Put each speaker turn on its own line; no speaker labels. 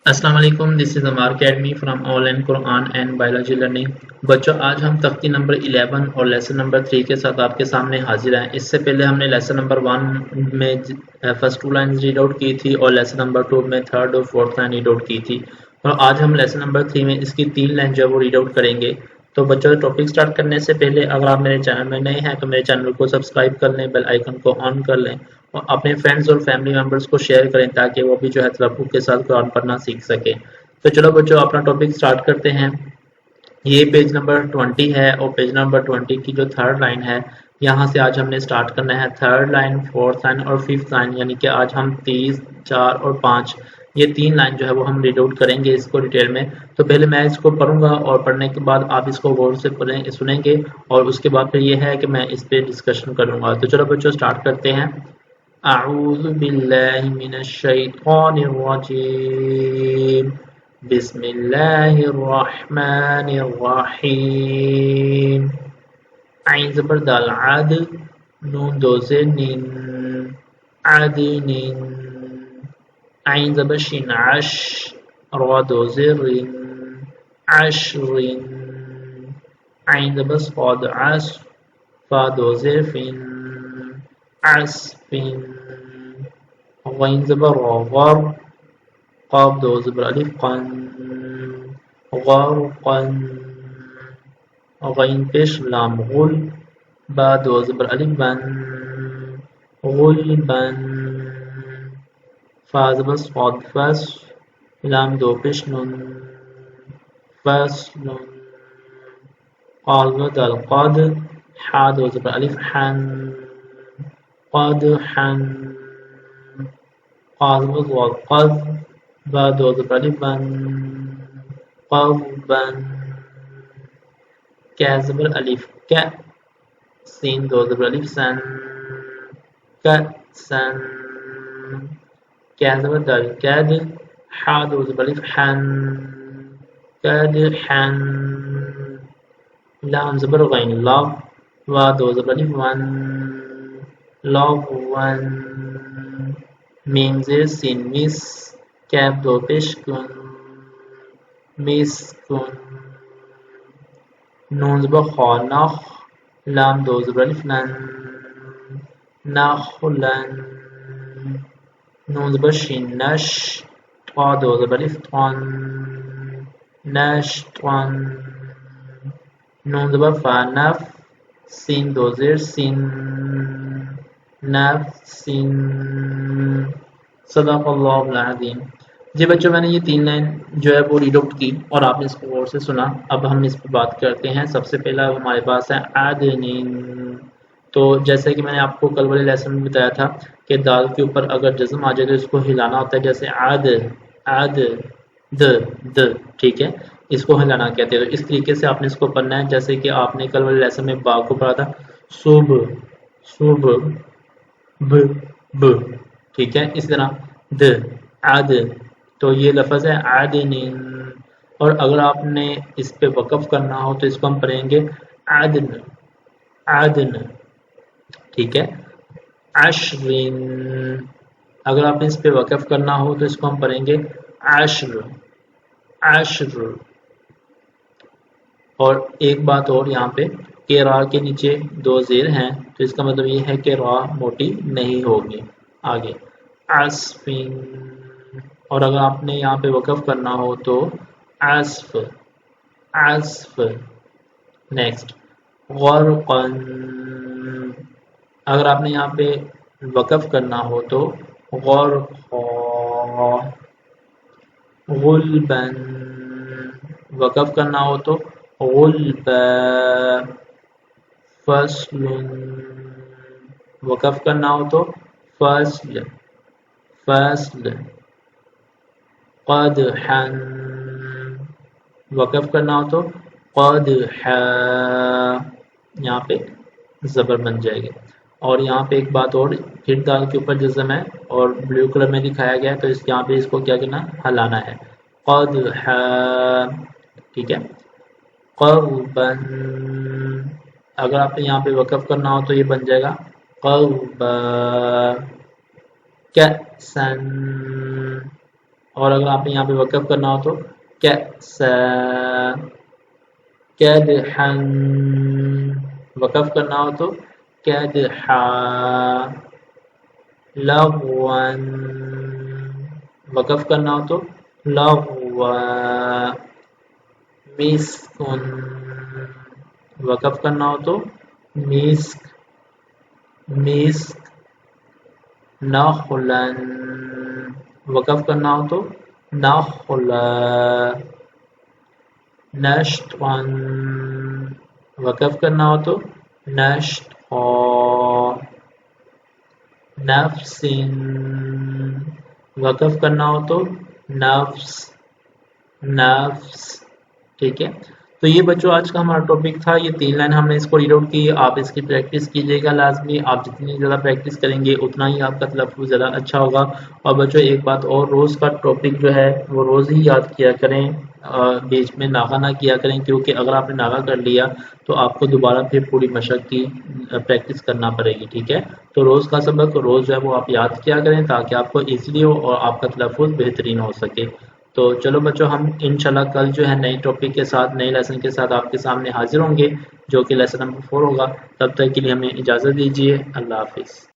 السلام علیکم، this is Ammar academy from online Quran and biology learning. بچوں، آج ہم تختی نمبر 11 اور لیسن نمبر 3 کے ساتھ آپ کے سامنے حاضر ہیں۔ اس سے پہلے ہم نے لیسن نمبر 1 میں فرسٹ 2 لائنز ریڈ آؤٹ کی تھی اور لیسن نمبر 2 میں تھرڈ اور فورتھ لائن ریڈ آؤٹ کی تھی، اور آج ہم لیسن نمبر 3 میں اس کی 3 لائن جو ہے وہ ریڈ آؤٹ کریں گے۔ تو بچوں، ٹاپک سٹارٹ کرنے سے پہلے اگر آپ میرے چینل میں نئے ہیں تو میرے چینل کو سبسکرائب کر لیں، بیل آئیکن کو آن کر لیں اور اپنے فرینڈز اور فیملی ممبرز کو شیئر کریں تاکہ وہ بھی جو ہے تلفظ کے ساتھ قرآن پڑھنا سیکھ سکیں۔ تو چلو بچوں، اپنا ٹاپک سٹارٹ کرتے ہیں۔ یہ پیج نمبر 20 ہے اور پیج نمبر 20 کی جو تھرڈ لائن ہے، یہاں سے آج ہم نے سٹارٹ کرنا ہے تھرڈ لائن، فورتھ لائن اور ففتھ لائن، یعنی کہ آج ہم 3، 4 اور 5 یہ 3 لائن جو ہے وہ ہم ریڈ آؤٹ کریں گے اس کو ڈیٹیل میں۔ تو پہلے میں اس کو پڑھوں گا اور پڑھنے کے بعد آپ اس کو غور سے سنیں گے، اور اس کے بعد پھر یہ ہے کہ میں اس پہ ڈسکشن کروں گا۔ تو چلو بچوں، سٹارٹ کرتے ہیں۔ اعوذ باللہ من الشیطان الرجیم، بسم اللہ الرحمن الرحیم۔ عین زبر دال عد، نون دو زیر نین، عدن۔ عین زبر شین عش، را دو زیر رن، عشر۔ عین زبر صاد عص، فا دو زیر فن، عصف۔ غین زبر را غر، قاف دو زبر الف قن، غرقا۔ غین پیش لام غل، با دو زبر الف بن، غلبا۔ فا زبر صاد فس، لام دو پیش نن، فصل۔ قاف زبر دال قد، حا دو زبر الف حن، قدحا۔ قاف زبر ضاد قذ، با دو زبر الف بن، قضبا۔ کاف زبر الف کا، سین دو زبر الف سن، کأسا۔ کاف زبر دال کد، حا دو زبر الف حن، کدحا۔ لام زبر غین لغ، وا دو زبر الف ون، لغوا۔ میم زیر سین مس، کاف دو پیش کن، مسکن۔ نون زبر خا نخ، لام دو زبر الف نن، نخلا۔ نون زبر شین نش، طا دو زبر الف طن، نشطا۔ نون زبر فا نف، سین دو زیر سین، نفس۔ صدق اللہ العظیم۔ جی بچوں، میں نے یہ 3 لائن جو ہے وہ ریڈ آؤٹ کی اور آپ نے اس کو غور سے سنا۔ اب ہم اس پہ بات کرتے ہیں۔ سب سے پہلا ہمارے پاس ہے عدن۔ تو جیسے کہ میں نے آپ کو کل والے لیسن میں بتایا تھا کہ دال کے اوپر اگر جزم آ جائے تو اس کو ہلانا ہوتا ہے، جیسے عد، عد، د، د، ٹھیک ہے، اس کو ہلانا کہتے ہیں۔ تو اس طریقے سے آپ نے اس کو پڑھنا ہے، جیسے کہ آپ نے کل والے لیسن میں با کو پڑھا تھا، صبح، صبح، ب، ب، ٹھیک ہے، اس طرح د، عد۔ تو یہ لفظ ہے عدن۔ اور اگر آپ نے اس پہ وقف کرنا ہو تو اس کو ہم پڑھیں گے عدن، عدن، ٹھیک ہے، عشر۔ اگر آپ نے اس پہ وقف کرنا ہو تو اس کو ہم پڑھیں گے عشر، عشر۔ اور ایک بات اور یہاں پہ کہ را کے نیچے 2 زیر ہیں، تو اس کا مطلب یہ ہے کہ را موٹی نہیں ہوگی۔ آگے عصف۔ اور اگر آپ نے یہاں پہ وقف کرنا ہو تو عصف، عصف۔ نیکسٹ غرقا۔ اگر آپ نے یہاں پہ وقف کرنا ہو تو غرقا، غلبا۔ وقف کرنا ہو تو غلبا، فصل۔ وقف کرنا ہو تو فصل، فصل۔ قدحا۔ وقف کرنا ہو تو قدحا، یہاں پہ زبر بن جائے گی۔ اور یہاں پہ ایک بات اور، پھر دال کے اوپر جزم ہے اور بلیو کلر میں دکھایا گیا ہے، تو یہاں پہ اس کو کیا کرنا، ہلانا ہے، قدحا، ٹھیک ہے۔ قربا۔ اگر آپ نے یہاں پہ وقف کرنا ہو تو یہ بن جائے گا قربا، کأسا۔ اور اگر آپ نے یہاں پہ وقف کرنا ہو تو کأسا، کدحا، وقف کرنا ہو تو کدحا، لغوا، وقف کرنا ہو تو لغوا، مسکن، وقف کرنا ہو تو مسک، مسک، نخلا، وقف کرنا ہو تو نخلا، نشطا، وقف کرنا ہو تو نشطا، نفس، وقف کرنا ہو تو نفس، نفس. ٹھیک ہے، تو یہ بچوں آج کا ہمارا ٹاپک تھا. یہ 3 لائن ہم نے اس کو ریڈ آؤٹ کی. آپ اس کی پریکٹس کیجیے گا لازمی. آپ جتنی زیادہ پریکٹس کریں گے اتنا ہی آپ کا تلفظ زیادہ اچھا ہوگا. اور بچوں ایک بات اور، روز کا ٹاپک جو ہے وہ روز ہی یاد کیا کریں، بیچ میں ناغہ نہ کیا کریں، کیونکہ اگر آپ نے ناغہ کر لیا تو آپ کو دوبارہ پھر پوری مشق کی پریکٹس کرنا پڑے گی. ٹھیک ہے، تو روز کا سبق روز جو ہے وہ آپ یاد کیا کریں تاکہ آپ کو ایزیلی ہو اور آپ کا تلفظ بہترین ہو سکے. تو چلو بچوں، ہم انشاءاللہ کل جو ہے نئے ٹاپک کے ساتھ، نئے لیسن کے ساتھ آپ کے سامنے حاضر ہوں گے، جو کہ لیسن نمبر 4 ہوگا. تب تک کے لیے ہمیں اجازت دیجیے. اللہ حافظ.